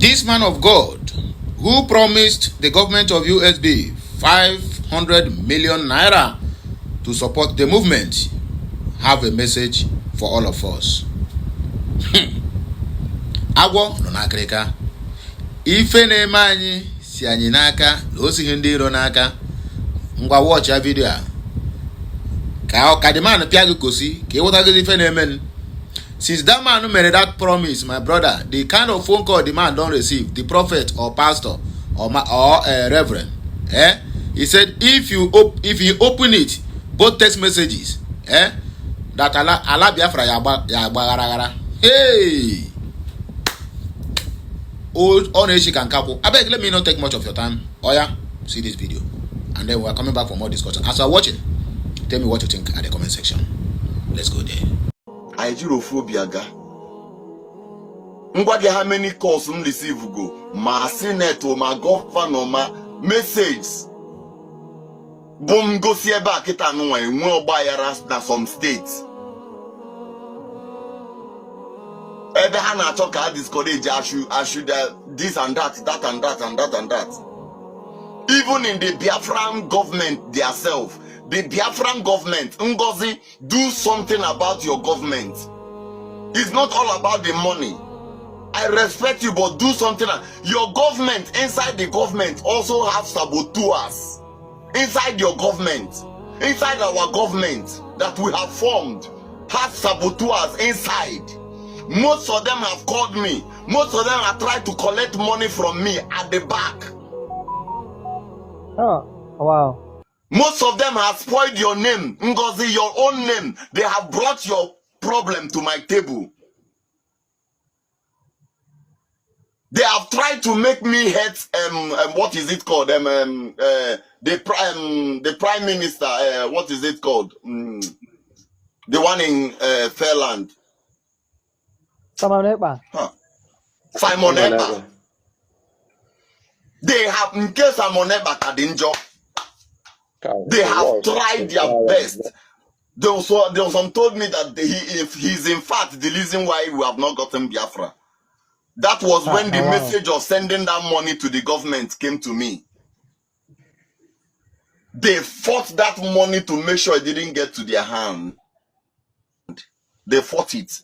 This man of God, who promised the government of USB 500 million naira to support the movement, have a message for all of us. Agwọ nọ n'akịrịka. Ife na-eme anyị si anyị n'aka na o sighi ndị iro n'aka. Ngwa watch ya video a. Ka the man pịa gị kosi ka ịghọtagozi ife na-eme. Since that man made that promise, my brother, the kind of phone call the man don't receive, the prophet or pastor or reverend, he said if you open it, both text messages, that Allah Biafra ya. Hey, old Oneshi can couple. I beg, let me not take much of your time. Oh yeah, see this video, and then we are coming back for more discussion. As you are watching, tell me what you think at the comment section. Let's go there. Aijirophobia ga. Ngwa how many calls receive go? Ma senate or ma governor ma messages. Boom go see back it and one buy na some states. Every hand I talk I discourage I should this and that and that and that and that. Even in the Biafran government themselves. The Biafran government, Ngozi, do something about your government. It's not all about the money. I respect you, but do something. Your government, inside the government, also have saboteurs. Inside your government, inside our government that we have formed, have saboteurs inside. Most of them have called me. Most of them have tried to collect money from me at the back. Oh, wow. Most of them have spoiled your name, Ngozi, your own name. They have brought your problem to my table. They have tried to make me hate what is it called? The prime minister. What is it called? The one in Fairland. Simon Ekpa. Simon Ekpa. They have, in case Simon Ekpa had injured. They have tried their best. There was some told me that he's in fact the reason why we have not gotten Biafra. That was when the message of sending that money to the government came to me. They fought that money to make sure it didn't get to their hand. They fought it.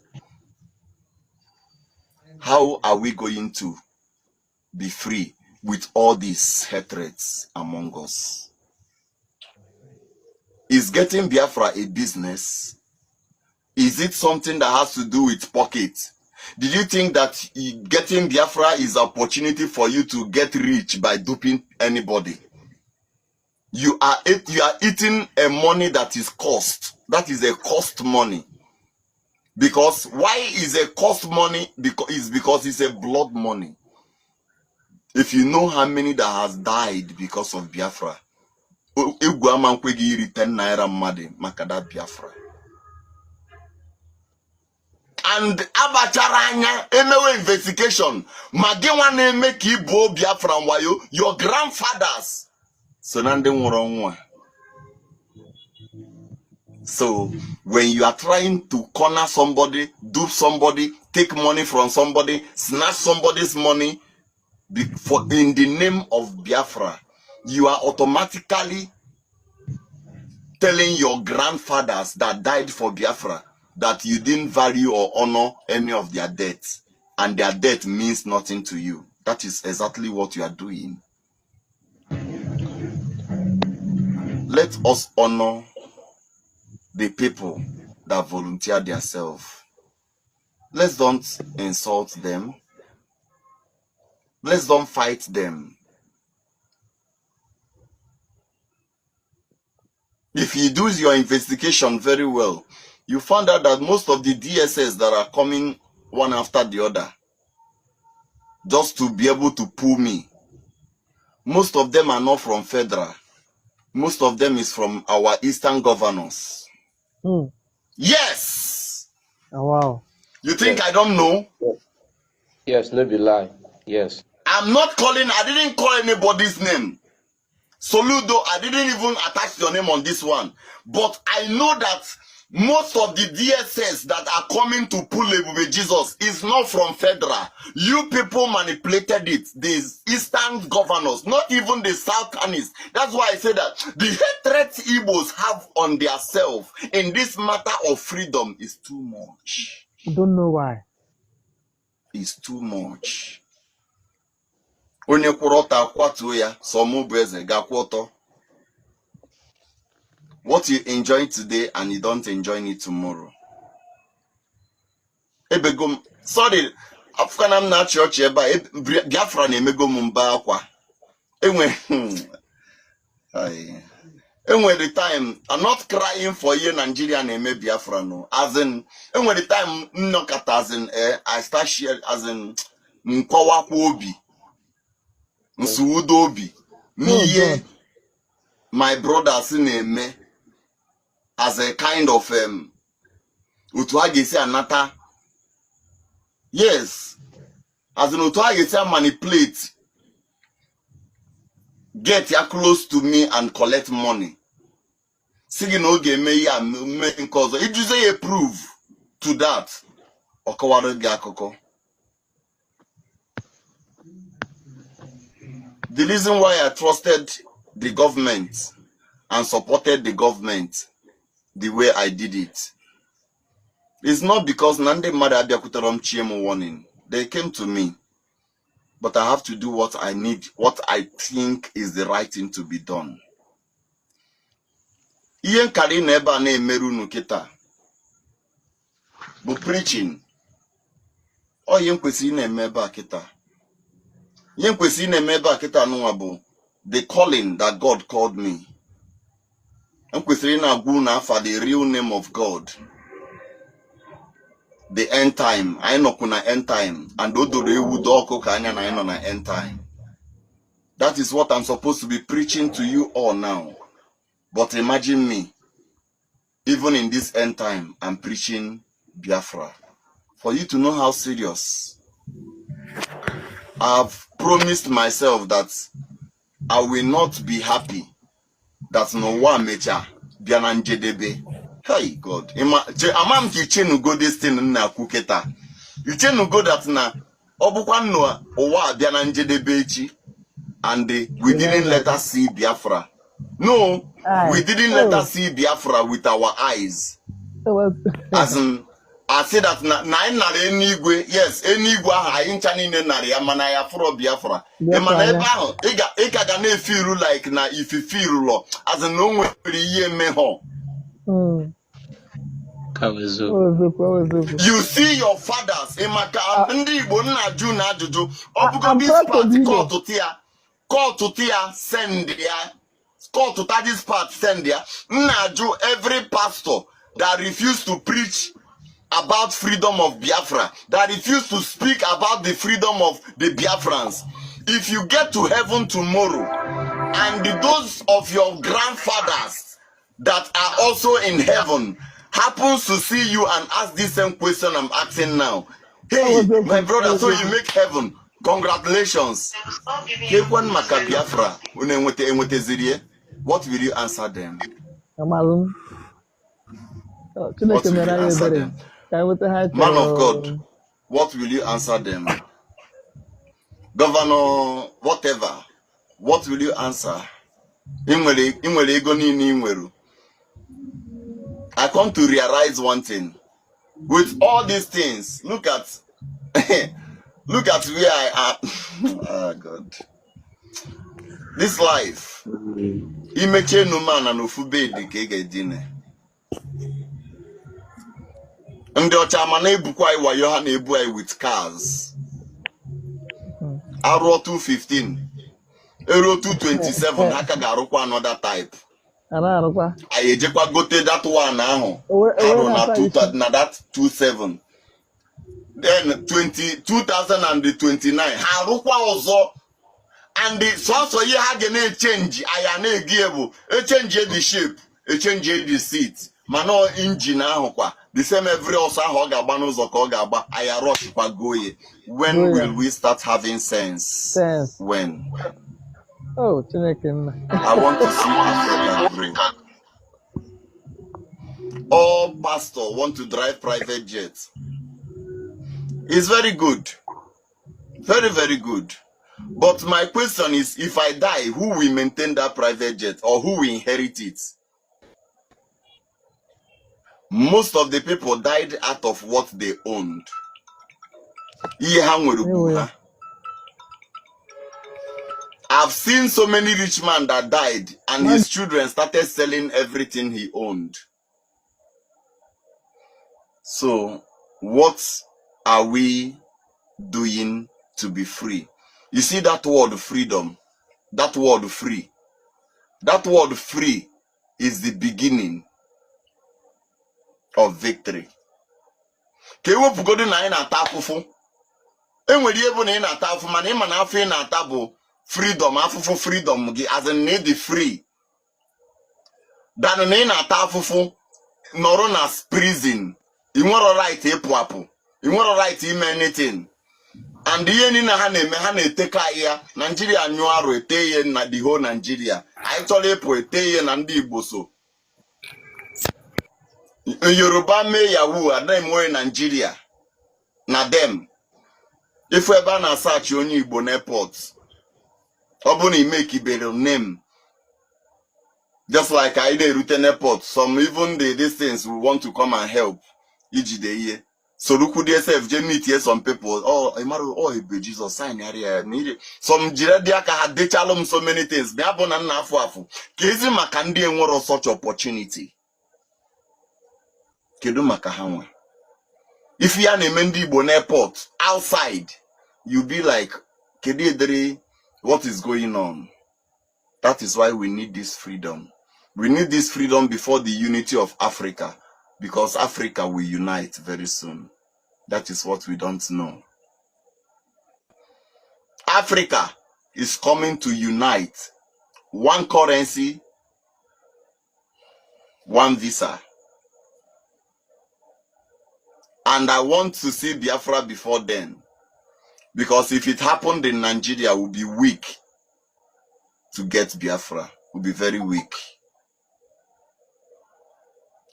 How are we going to be free with all these hatreds among us? Is getting Biafra a business? Is it something that has to do with pocket? Did you think that getting Biafra is an opportunity for you to get rich by duping anybody? You are eating a money that is cost. That is a cost money. Because why is a cost money? Because it's a blood money. If you know how many that has died because of Biafra, and abacharanya emewe investigation magiwa na make ibo Biafra wayo your grandfathers so nande nwuronwa. So when you are trying to corner somebody, dupe somebody, take money from somebody, snatch somebody's money in the name of Biafra, you are automatically telling your grandfathers that died for Biafra that you didn't value or honor any of their deaths, and their death means nothing to you. That is exactly what you are doing. Let us honor the people that volunteer themselves. Let's don't insult them. Let's don't fight them. If you do your investigation very well, you find out that most of the DSS that are coming one after the other, just to be able to pull me, most of them are not from federal. Most of them is from our eastern governors. Yes. Oh, wow. You think I don't know? Yes, no be lie. Yes. I'm not calling, I didn't call anybody's name. Soludo, I didn't even attach your name on this one. But I know that Most of the DSS that are coming to pull Ebube Jesus is not from federal. You people manipulated it. The eastern governors, not even the southerners. That's why I say that the hatred Igbos have on their self in this matter of freedom is too much. I don't know why. It's too much. Onye kwụrụ ọtọ akwatuo ya, sọmụ bụ eze ga-akwụ ọtọ. What you enjoy today and you don't enjoy it tomorrow. Ebegom, sorry, African I'm not church eba Biafra na emego mumba akwa. Enwe the time I'm not crying for you Nigeria na eme Biafra no. As in enwe the time nnokata as in I start share as in nkwawa kwa obi. Nsuudo obi. Niye my brothers na-eme as a kind of otu a ga-esi anata. Yes, as an otu a ga-esi manipulate, get ya close to me and collect money. Sigi na oge eme ya me nke ọzọ. Ijuze ya prove to that. Ọkọwara gị akụkọ. The reason why I trusted the government and supported the government the way I did it, it's not because Nande Mada Abiakutaram Chiemo warning. They came to me. But I have to do what I need, what I think is the right thing to be done. Iyen kari neba ne meru nuketa. But preaching. O yen kwesi ne meba kita. Yen kwesi ne meba kita nuabu. The calling that God called me. Yen kwesi na guna for the real name of God. The end time. I know kuna end time. And odore udoko kanya na ino na end time. That is what I'm supposed to be preaching to you all now. But imagine me. Even in this end time, I'm preaching Biafra. For you to know how serious. I've promised myself that I will not be happy that no one mecha biananjedebe. Hey God, amam ki chenu go this thing na kuketa. You chenu go that na obukwa no owa biananjedebe echi, and we didn't let us see Biafra. No, we didn't let us see Biafra with our eyes. As in, I say that na enigwe, yes, enigwe aha incha nine nari amana ya furo Biafra. Emana ebe ahụ ika ga na feel like na if you feel lo, as in no nwere ihe meho. You see your fathers emaka ndị Igbo nna ju na ajụjụ obugo this part call to tia send ya. Call to this part, send ya. Naju every pastor that refused to preach about freedom of Biafra, that refused to speak about the freedom of the Biafrans. If you get to heaven tomorrow, and those of your grandfathers that are also in heaven happens to see you and ask this same question I'm asking now, hey, my brother, so you make heaven. Congratulations. What will you answer them? What will you answer them? Man of God, what will you answer them? Governor, whatever, what will you answer? I come to realize one thing. With all these things, look at look at where I am. Oh God. This life. Imeche no man and ofube de kege dine. Ndị ọcha ma na-ebukwa iwa yo ha na-ebu ai with cars. Aro 215. Euro 227 ha ka ga-arụkwa another type. Anyị ejekwa gote that one ahụ. Aro na that 27. Then 2029 ha arụkwa ọzọ. And the source of you had a change. I na give a change the shape, a change the seat. Mano engine the same every also hogabanos or kogaba. I rush pagoye. When will we start having sense? When? Oh, Chineke. I want to see Africa grow. all pastors want to drive private jets. It's very good. Very, very good. But my question is, if I die, who will maintain that private jet or who will inherit it? Most of the people died out of what they owned. I've seen so many rich men that died and his children started selling everything he owned. So, what are we doing to be free? You see that word freedom, that word free. That word free is the beginning of victory. Kewepugodi na ina tafufu. Enwere ebe na ina tafufu mana ịma na afọ ina tabu freedom, afufu freedom gi as in need the free. Dan na ina tafufu nọrọ na prison. You want right ịpụ apụ. You want right ime anything. And ihe ni na ha na-eme ha na-eteka ya Nigeria nyụ arụ ete ihe na the whole Nigeria. Anyị chọrọ ịpụ ete ihe na ndị Igbo so. Yoruba mee Yahoo adịghị Nigeria na dem. If we ban a search onye Igbo n'airport, ọ bụ na make ibere name. Just like I did route airport, some even these things will want to come and help. Ijide so look who yourself just meet here some people. Oh, Imaru, Jesus sign area. Some Jiradiaka had de chalum so many things. Me abona na afu. Kezi makandi enwero such opportunity. Kedu makahanwe. If you are in Mendi Igbo airport outside, you'll be like, Kedidri, what is going on? That is why we need this freedom. We need this freedom before the unity of Africa, because Africa will unite very soon. That is what we don't know. Africa is coming to unite. One currency, one visa. And I want to see Biafra before then. Because if it happened in Nigeria, we'll be weak to get Biafra. We'll be very weak.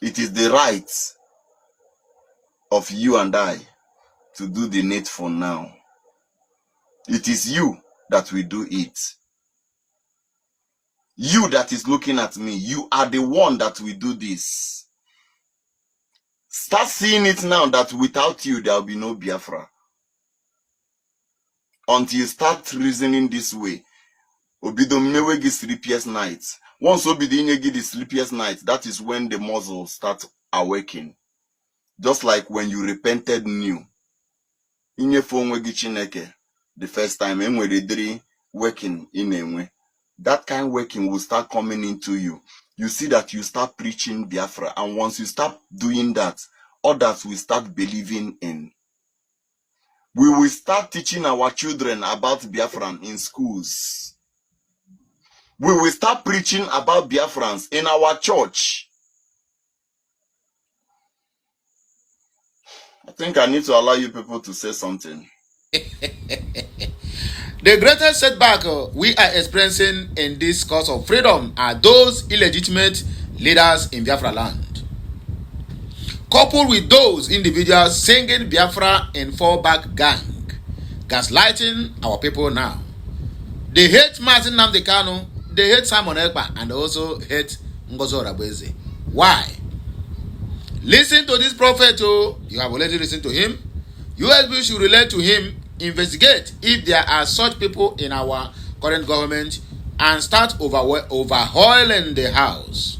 It is the right of you and I to do the needful now. It is you that will do it. You that is looking at me, you are the one that will do this. Start seeing it now that without you, there will be no Biafra. Until you start reasoning this way. Obido mewegi sleepless nights. Once Obido inyegi the sleepless night, that is when the muscles start awakening. Just like when you repented new. Inyefo onwegi Chineke, the first time, enwere working in enwe. That kind of working will start coming into you. You see that you start preaching Biafra, and once you start doing that, others will start believing in. We will start teaching our children about Biafran in schools. We will start preaching about Biafrans in our church. I think I need to allow you people to say something. The greatest setback we are experiencing in this cause of freedom are those illegitimate leaders in Biafra land. Coupled with those individuals singing Biafra in Fallback gang, gaslighting our people now. They hate Martin Nnamdi Kanu, they hate Simon Ekpa, and also hate Ngozi Orabueze. Why? Listen to this prophet, you have already listened to him. USB should relate to him, investigate if there are such people in our current government, and start overhauling the house.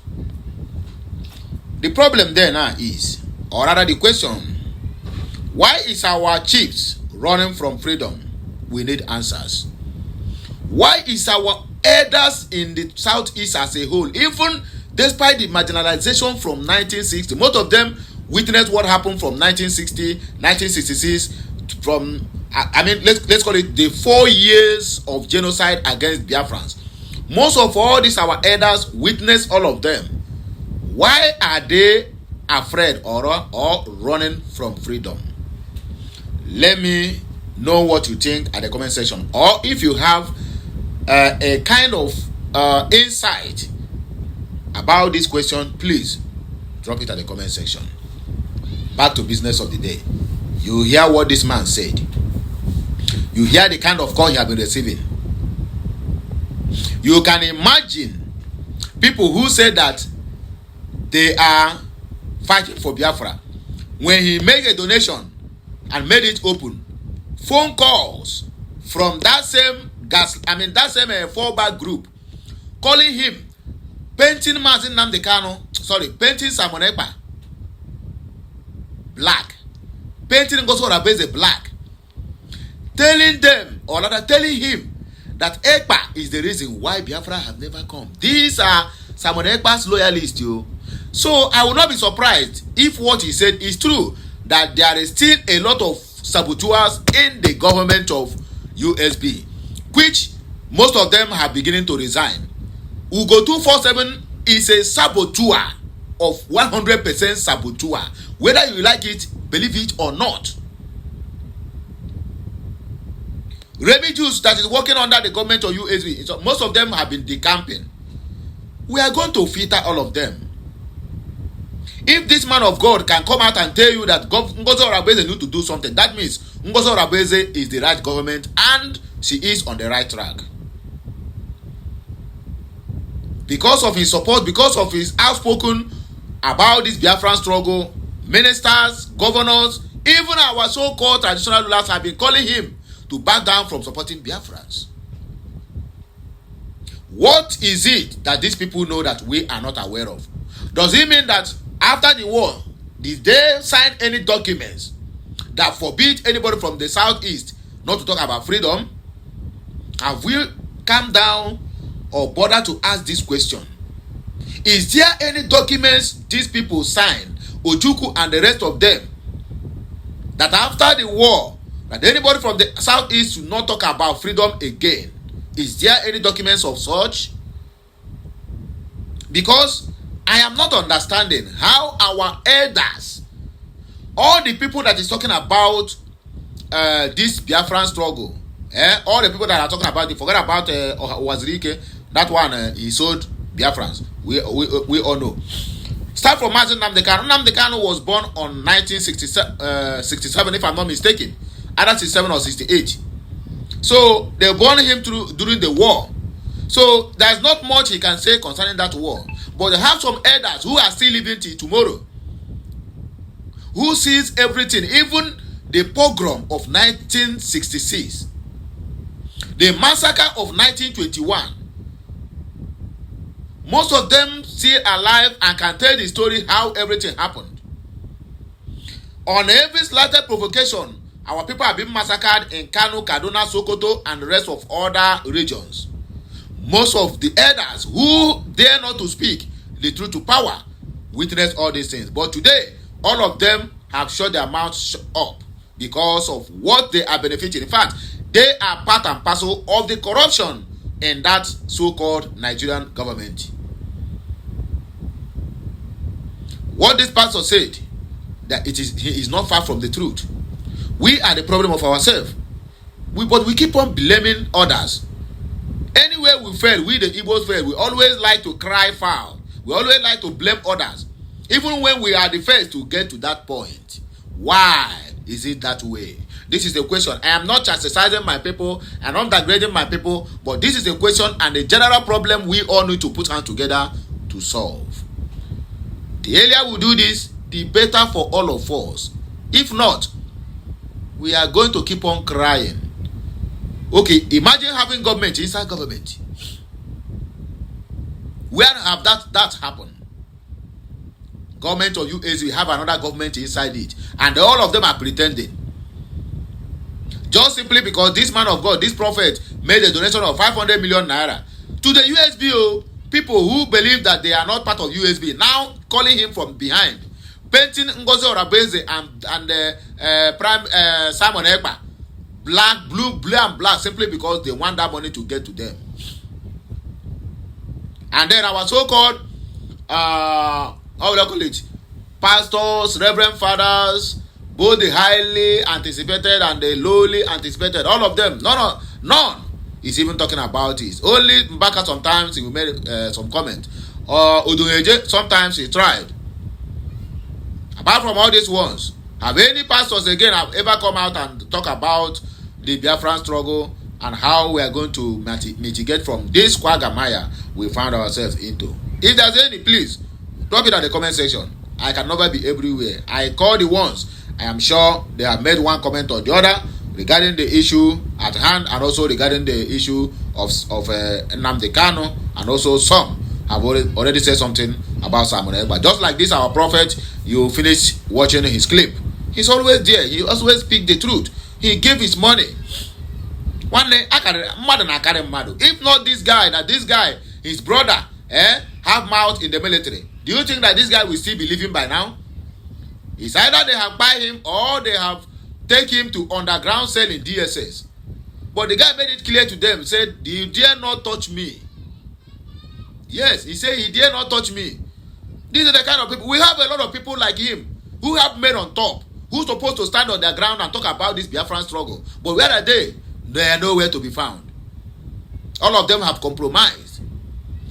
The problem there now is, or rather the question, why is our chiefs running from freedom? We need answers. Why is our elders in the southeast as a whole, even despite the marginalization from 1960, most of them witnessed what happened from 1960, 1966, from, let's call it the 4 years of genocide against Biafrans. Most of all these our elders witnessed all of them. Why are they afraid or running from freedom? Let me know what you think at the comment section, or if you have a kind of insight about this question, please Drop it at the comment section. Back to business of the day. You hear what this man said. You hear the kind of call he has been receiving. You can imagine people who say that they are fighting for Biafra. When he made a donation and made it open, phone calls from that same fallback group calling him, painting Mazin Namdekano, painting Simon Ekpa black, painting Ngozo Rabeze black, telling them, or rather telling him, that Ekpa is the reason why Biafra have never come. These are Simon Ekpa's loyalists, you. So I will not be surprised if what he said is true, that there is still a lot of saboteurs in the government of USB, which most of them are beginning to resign. Ugo 247 is a saboteur of 100% saboteur. Whether you like it, believe it or not. Remy Jews that is working under the government of USB, so most of them have been decamping. We are going to filter all of them. If this man of God can come out and tell you that Ngozo Rabeze need to do something, that means Ngozo Rabeze is the right government and she is on the right track. Because of his support, because of his outspoken about this Biafran struggle, ministers, governors, even our so-called traditional rulers have been calling him to back down from supporting Biafrans. What is it that these people know that we are not aware of? Does it mean that after the war, did they sign any documents that forbid anybody from the southeast not to talk about freedom? Have we come down or bother to ask this question? Is there any documents these people signed, Ojukwu and the rest of them, that after the war, that anybody from the southeast should not talk about freedom again? Is there any documents of such? Because I am not understanding how our elders, all the people that is talking about this Biafran struggle, all the people that are talking about it, forget about Wazirike, that one he sold Biafrans. We all know. Start from Mazin Namdekano. Namdekano was born on 1967, if I'm not mistaken, either 67 or 68. So they born him during the war. So there's not much he can say concerning that war. But they have some elders who are still living till tomorrow, who sees everything, even the pogrom of 1966, the massacre of 1921. Most of them still alive and can tell the story how everything happened. On every slighted provocation, our people have been massacred in Kano, Kaduna, Sokoto, and the rest of other regions. Most of the elders who dare not to speak the truth to power witness all these things. But today, all of them have shut their mouths up because of what they are benefiting. In fact, they are part and parcel of the corruption in that so-called Nigerian government. What this pastor said, that he is not far from the truth. We are the problem of ourselves. But we keep on blaming others. Anywhere we fail, we the Igbos fail, we always like to cry foul. We always like to blame others. Even when we are the first to get to that point. Why is it that way? This is the question. I am not chastising my people and not degrading my people, but this is the question and the general problem we all need to put hands together to solve. The earlier we do this, the better for all of us. If not, we are going to keep on crying. Okay, imagine having government inside government. Where have that happened? Government of US, we have another government inside it, and all of them are pretending. Just simply because this man of God, this prophet, made a donation of 500 million naira to the USB. People who believe that they are not part of USB now calling him from behind, painting Ngozi Orabeze and Prime Simon Ekpa black, blue and black, simply because they want that money to get to them. And then our so-called how would I call it, pastors, reverend fathers, both the highly anticipated and the lowly anticipated, all of them, none is even talking about it. Only Mbaka sometimes he will make some comment, or Oduneje sometimes he tried. Apart from all these ones, have any pastors again have ever come out and talk about the Biafran struggle and how we are going to mitigate from this quagmire we found ourselves into? If there's any, please drop it at the comment section. I can never be everywhere. I call the ones. I am sure they have made one comment or the other regarding the issue at hand, and also regarding the issue of Nnamdi Kanu, and also some have already said something about Simon Ekpa. Just like this, our prophet, you finish watching his clip. He's always there. He always speaks the truth. He gave his money. One day, if not this guy, his brother, have mouth in the military, do you think that this guy will still be living by now? It's either they have buy him or they have take him to underground cell in DSS. But the guy made it clear to them, said, you dare not touch me. Yes, he said he dare not touch me. These are the kind of people. We have a lot of people like him who have men on top, who's supposed to stand on their ground and talk about this Biafran struggle. But where are they? They are nowhere to be found. All of them have compromised.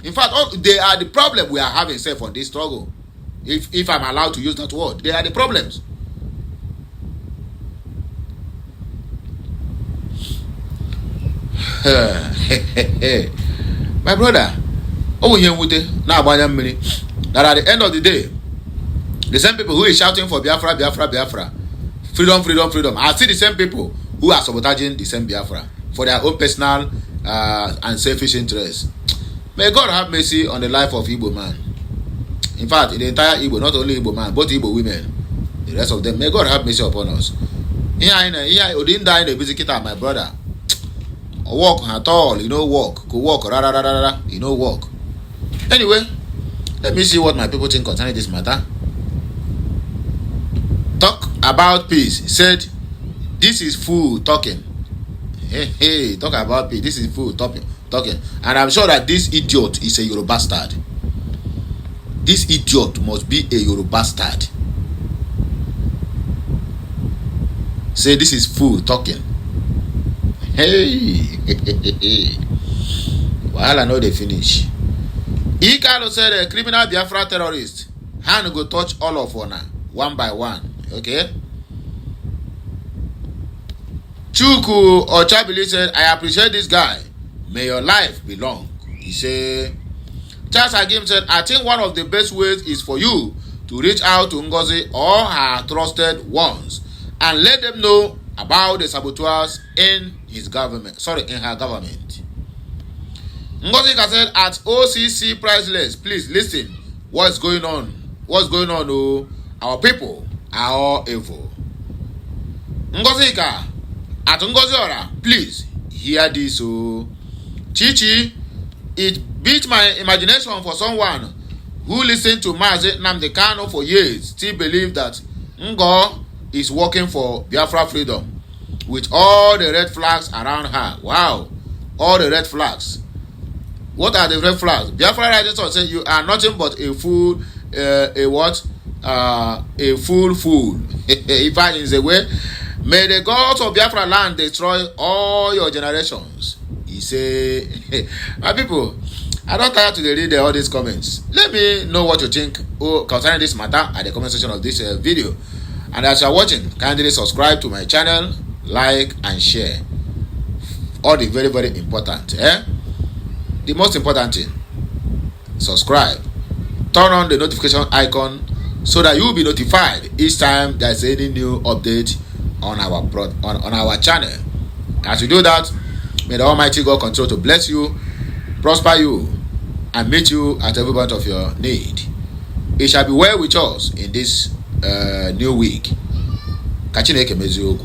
In fact, they are the problem we are having self on this struggle. If I'm allowed to use that word, they are the problems. My brother, that at the end of the day, the same people who is shouting for Biafra, Biafra, Biafra, freedom, freedom, freedom, are still the same people who are sabotaging the same Biafra for their own personal and selfish interests. May God have mercy on the life of Igbo man. In fact, in the entire Igbo, not only Igbo man, both Igbo women, the rest of them, may God have mercy upon us. Here, didn't die in the busy kita, my brother. Walk at all, walk. Go walk, walk. Anyway, let me see what my people think concerning this matter. Talk about peace. He said, this is fool talking. Hey, talk about peace. This is fool talking. And I'm sure that this idiot is a Yoruba bastard. This idiot must be a Yoruba bastard. Say this is fool talking. Hey. While I know they finish. Ikalo said a criminal Biafra terrorist. Hand go touch all of one by one. Okay? Chuku or Chabili said, I appreciate this guy. May your life be long. He said, Charles Agim said, I think one of the best ways is for you to reach out to Ngozi or her trusted ones and let them know about the saboteurs in his government. In her government. Ngozi said, at OCC priceless, please listen. What's going on? What's going on? Oh, our people are all evil. Ngozi at Ngozi Ora, please hear this. Oh, Chichi, it beat my imagination for someone who listened to Mazi Nnamdi Kanu for years still believe that Ngo is working for Biafra freedom with all the red flags around her. Wow, all the red flags. What are the red flags? Biafra Rising Sun said you are nothing but a fool, a fool. If I is a way, may the gods of Biafra land destroy all your generations. He say, my people, I don't tire to read all these comments. Let me know what you think concerning this matter at the comment section of this video. And as you are watching, kindly subscribe to my channel, like and share. All the very, very important. The most important thing, subscribe. Turn on the notification icon so that you will be notified each time there is any new update on our channel. As you do that, may the Almighty God continue to bless you, prosper you, and meet you at every point of your need. It shall be well with us in this new week. Kachineke meziogu.